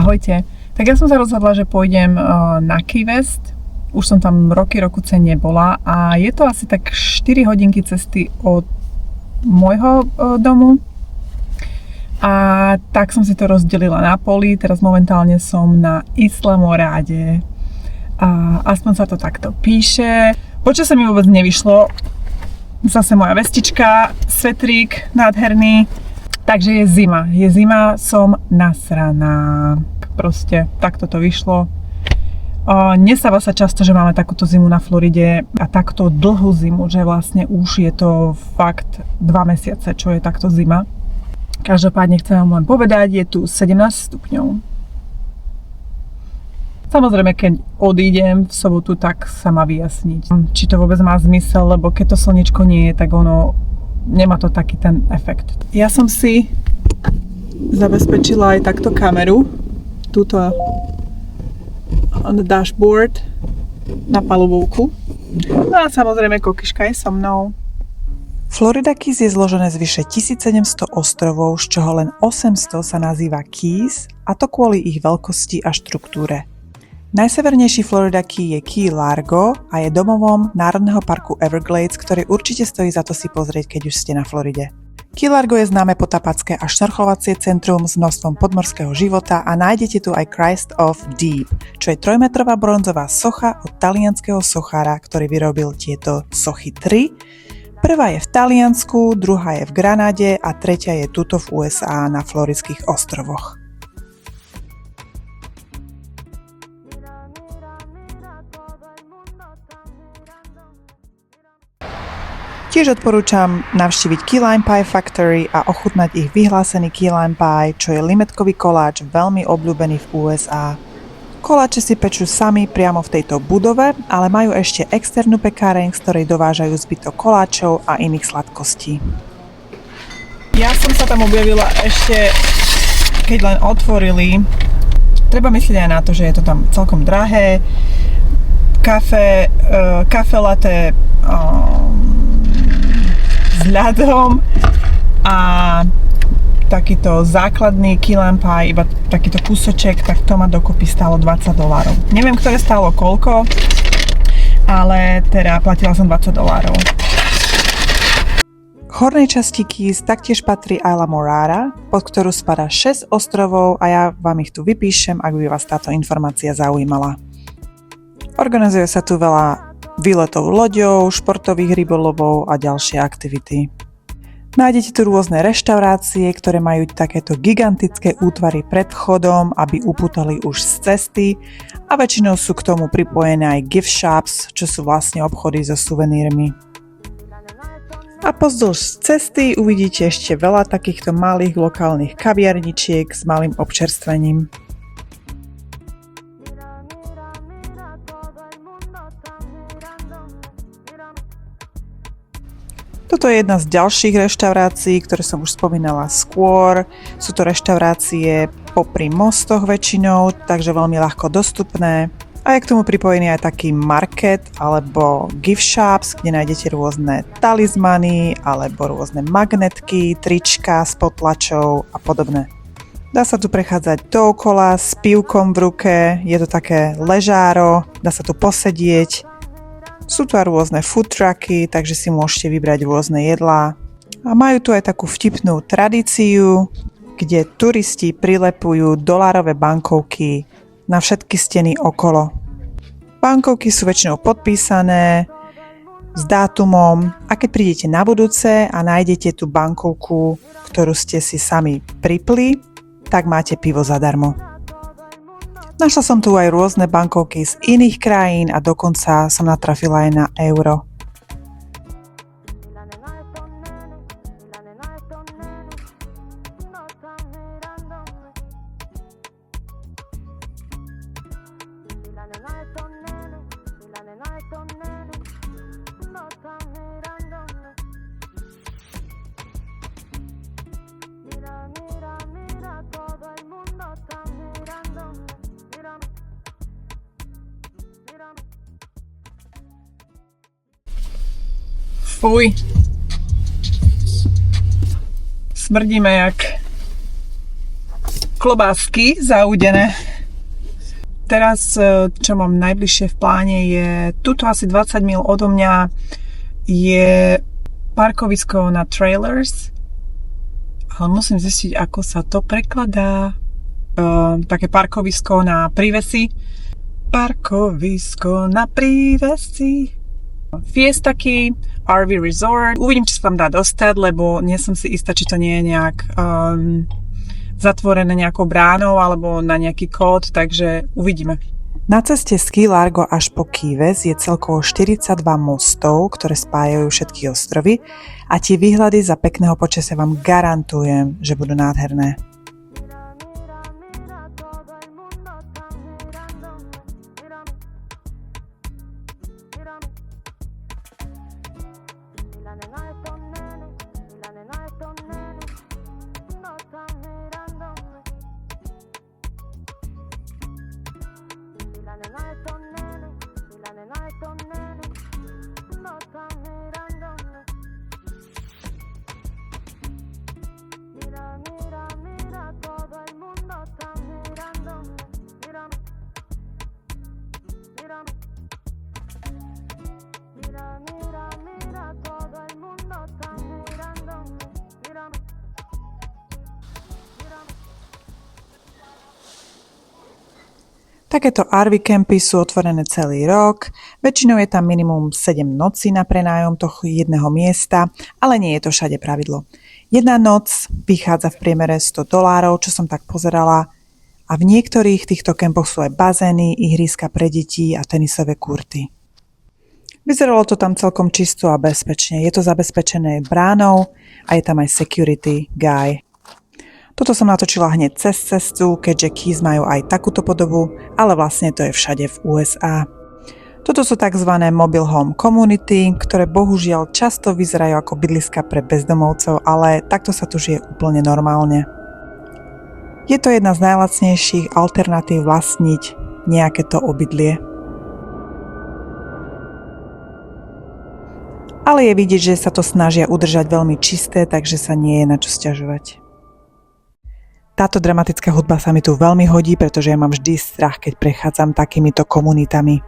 Ahojte. Tak ja som sa rozhodla, že pôjdem na Key West. Už som tam roky nebola a je to asi tak 4 hodinky cesty od môjho domu. A tak som si to rozdelila na poli. Teraz momentálne som na Islamoráde. A aspoň sa to takto píše. Počasie mi vôbec nevyšlo. Zase moja vestička, svetrík nádherný. Takže je zima, som nasraná. Proste takto to vyšlo. Nestáva sa často, že máme takúto zimu na Floride a takto dlhú zimu, že vlastne už je to fakt 2 mesiace, čo je takto zima. Každopádne chcem vám len povedať, je tu 17 stupňov. Samozrejme, keď odídem v sobotu, tak sa má vyjasniť, či to vôbec má zmysel, lebo keď to slnečko nie je, tak ono nemá to taký ten efekt. Ja som si zabezpečila aj takto kameru, túto on the dashboard na palubovku. No a samozrejme kokyška je so mnou. Florida Keys je zložené z vyše 1700 ostrovov, z čoho len 800 sa nazýva Keys, a to kvôli ich veľkosti a štruktúre. Najsevernejší Florida Key je Key Largo a je domovom Národného parku Everglades, ktorý určite stojí za to si pozrieť, keď už ste na Floride. Key Largo je známe potápacké a šnorchlovacie centrum s množstvom podmorského života a nájdete tu aj Christ of Deep, čo je 3-metrová bronzová socha od talianskeho sochára, ktorý vyrobil tieto sochy 3. Prvá je v Taliansku, druhá je v Granade a tretia je tuto v USA na Floridských ostrovoch. Tiež odporúčam navštíviť Key Lime Pie Factory a ochutnať ich vyhlásený Key Lime Pie, čo je limetkový koláč veľmi obľúbený v USA. Koláče si pečú sami priamo v tejto budove, ale majú ešte externú pekáreň, z ktorej dovážajú zbytok koláčov a iných sladkostí. Ja som sa tam objavila ešte, keď len otvorili. Treba myslieť aj na to, že je to tam celkom drahé. Kafe latte s ľadom a takýto základný Key Lime Pie, iba takýto kúsoček, tak to ma dokopy stálo $20. Neviem, ktoré stálo koľko, ale teda platila som $20. K hornej časti Keys taktiež patrí Isla Morada, pod ktorú spadá 6 ostrovov a ja vám ich tu vypíšem, ak by vás táto informácia zaujímala. Organizuje sa tu veľa výletov loďou, športových rybolovov a ďalšie aktivity. Nájdete tu rôzne reštaurácie, ktoré majú takéto gigantické útvary pred vchodom, aby upútali už z cesty, a väčšinou sú k tomu pripojené aj gift shops, čo sú vlastne obchody so suvenírmi. A pozdĺž cesty uvidíte ešte veľa takýchto malých lokálnych kaviarničiek s malým občerstvením. Toto je jedna z ďalších reštaurácií, ktoré som už spomínala skôr. Sú to reštaurácie popri mostoch väčšinou, takže veľmi ľahko dostupné. A je k tomu pripojený aj taký market alebo gift shops, kde nájdete rôzne talizmany alebo rôzne magnetky, trička s potlačou a podobné. Dá sa tu prechádzať dookola s pivkom v ruke, je to také ležáro, dá sa tu posedieť. Sú tu aj rôzne food trucky, takže si môžete vybrať rôzne jedlá. A majú tu aj takú vtipnú tradíciu, kde turisti prilepujú dolárové bankovky na všetky steny okolo. Bankovky sú väčšinou podpísané s dátumom a keď prídete na budúce a nájdete tú bankovku, ktorú ste si sami pripli, tak máte pivo zadarmo. Našla som tu aj rôzne bankovky z iných krajín a dokonca som natrafila aj na euro. Fuj. Smrdíme jak klobásky zaúdené. Teraz, čo mám najbližšie v pláne, je tuto asi 20 mil odo mňa je parkovisko na trailers, ale musím zistiť, ako sa to prekladá. Také parkovisko na prívesy. Parkovisko na prívesy. Fiesta Key, RV Resort. Uvidím, či sa tam dá dostať, lebo nie som si istá, či to nie je nejak zatvorené nejakou bránou alebo na nejaký kód, takže uvidíme. Na ceste z Key Largo až po Key West je celkovo 42 mostov, ktoré spájajú všetky ostrovy a tie výhľady za pekného počasia vám garantujem, že budú nádherné. Takéto RV campy sú otvorené celý rok, väčšinou je tam minimum 7 nocí na prenájom toho jedného miesta, ale nie je to všade pravidlo. Jedna noc vychádza v priemere $100, čo som tak pozerala, a v niektorých týchto kempoch sú aj bazény, ihriska pre deti a tenisové kurty. Vyzeralo to tam celkom čisto a bezpečne, je to zabezpečené bránou a je tam aj security guy. Toto som natočila hneď cez cestu, keďže Keys majú aj takúto podobu, ale vlastne to je všade v USA. Toto sú tzv. Mobile home community, ktoré bohužiaľ často vyzerajú ako bydliska pre bezdomovcov, ale takto sa tu žije úplne normálne. Je to jedna z najlacnejších alternatív vlastniť nejaké to obydlie. Ale je vidieť, že sa to snažia udržať veľmi čisté, takže sa nie je na čo sťažovať. Táto dramatická hudba sa mi tu veľmi hodí, pretože ja mám vždy strach, keď prechádzam takýmito komunitami.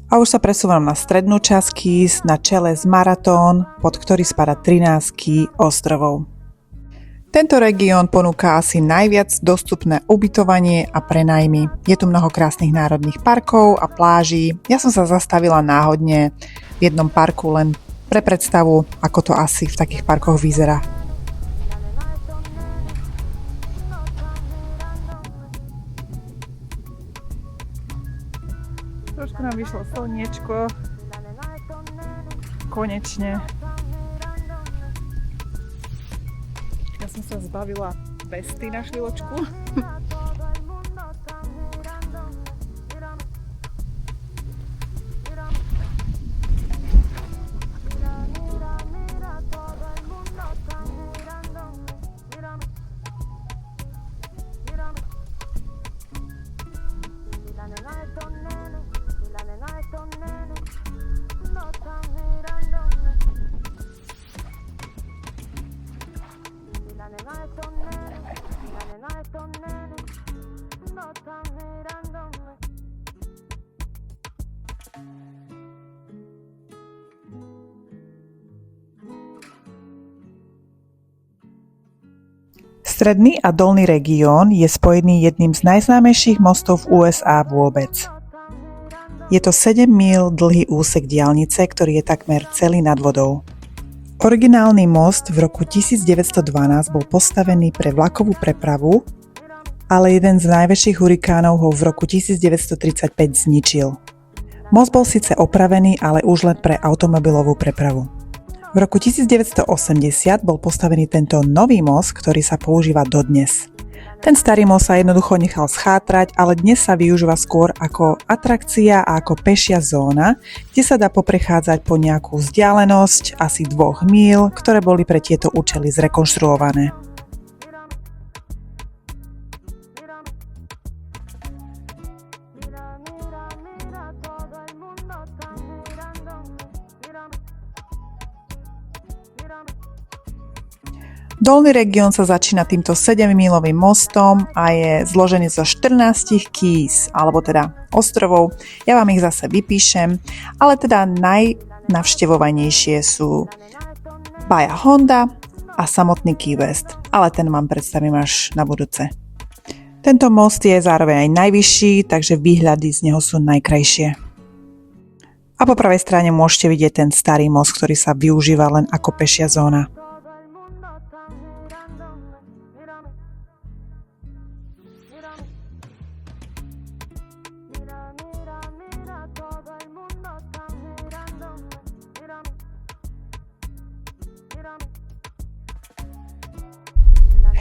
A už sa presúvam na strednú časť Keys, na čele z Marathon, pod ktorý spadá 13 ostrovov. Tento región ponúka asi najviac dostupné ubytovanie a prenajmy. Je tu mnoho krásnych národných parkov a pláží. Ja som sa zastavila náhodne v jednom parku len pre predstavu, ako to asi v takých parkoch vyzerá. Trošku nám vyšlo slniečko. Konečne. Ja som sa zbavila vesty na chvíľočku. Stredný a dolný región je spojený jedným z najznámejších mostov v USA vôbec. Je to 7 míl dlhý úsek diaľnice, ktorý je takmer celý nad vodou. Originálny most v roku 1912 bol postavený pre vlakovú prepravu, ale jeden z najväčších hurikánov ho v roku 1935 zničil. Most bol síce opravený, ale už len pre automobilovú prepravu. V roku 1980 bol postavený tento nový most, ktorý sa používa dodnes. Ten starý most sa jednoducho nechal schátrať, ale dnes sa využíva skôr ako atrakcia a ako pešia zóna, kde sa dá poprechádzať po nejakú vzdialenosť asi 2 míl, ktoré boli pre tieto účely zrekonštruované. Dolný región sa začína týmto 7-mílovým mostom a je zložený zo 14 keys, alebo teda ostrovov. Ja vám ich zase vypíšem, ale teda najnavštevovanejšie sú Bahia Honda a samotný Key West, ale ten vám predstavím až na budúce. Tento most je zároveň aj najvyšší, takže výhľady z neho sú najkrajšie. A po pravej strane môžete vidieť ten starý most, ktorý sa využíva len ako pešia zóna.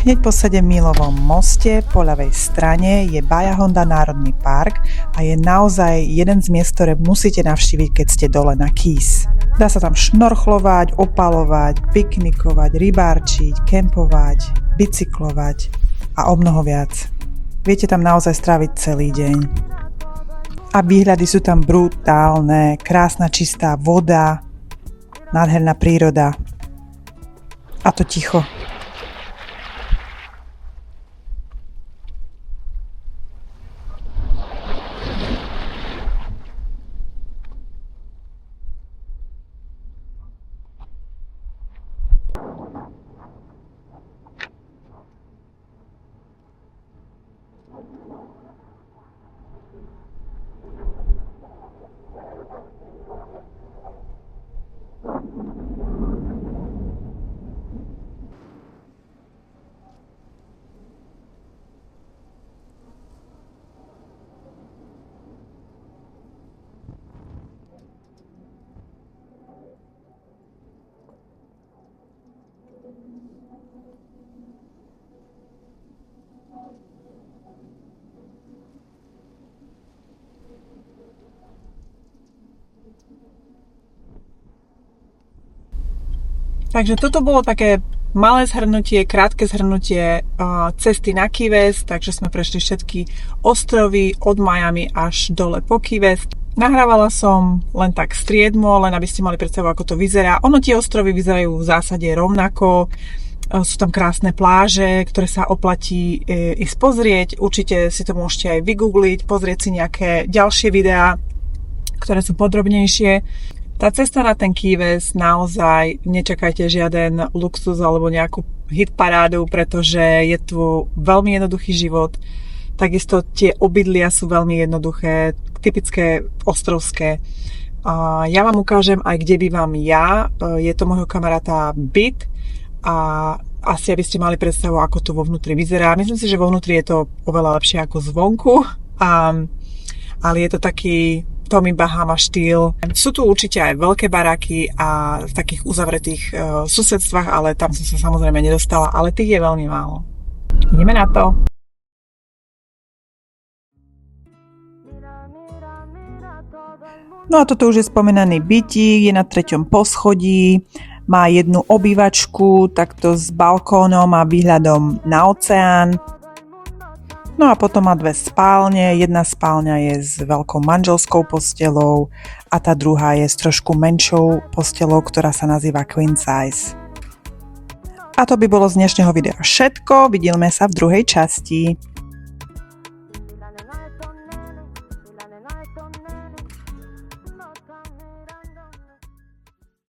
Hneď po 7-mílovom moste po ľavej strane je Bahia Honda Národný park a je naozaj jeden z miest, ktoré musíte navštíviť, keď ste dole na Keys. Dá sa tam šnorchlovať, opalovať, piknikovať, rybárčiť, kempovať, bicyklovať a o mnoho viac. Viete tam naozaj stráviť celý deň. A výhľady sú tam brutálne, krásna čistá voda, nádherná príroda a to ticho. Takže toto bolo také malé zhrnutie, krátke zhrnutie cesty na Key West, takže sme prešli všetky ostrovy od Miami až dole po Key West. Nahrávala som len tak striedmo, len aby ste mali predstavu, ako to vyzerá. Ono tie ostrovy vyzerajú v zásade rovnako. Sú tam krásne pláže, ktoré sa oplatí ísť pozrieť. Určite si to môžete aj vygoogliť, pozrieť si nejaké ďalšie videá, ktoré sú podrobnejšie. Tá cesta na ten Key West, naozaj nečakajte žiaden luxus alebo nejakú hitparádu, pretože je tu veľmi jednoduchý život. Takisto tie obydlia sú veľmi jednoduché, typické ostrovské. Ja vám ukážem aj, kde bývam ja. Je to môjho kamaráta byt a asi aby ste mali predstavu, ako to vo vnútri vyzerá. Myslím si, že vo vnútri je to oveľa lepšie ako zvonku, ale je to taký Tommy Bahama štýl. Sú tu určite aj veľké baráky a v takých uzavretých susedstvách, ale tam som sa samozrejme nedostala, ale tých je veľmi málo. Ideme na to! No a toto už je spomínaný bytík, je na 3. poschodí, má jednu obývačku, takto s balkónom a výhľadom na oceán. No a potom má 2 spálne, jedna spálňa je s veľkou manželskou postelou a tá druhá je s trošku menšou postelou, ktorá sa nazýva Queen Size. A to by bolo z dnešného videa všetko, vidíme sa v druhej časti.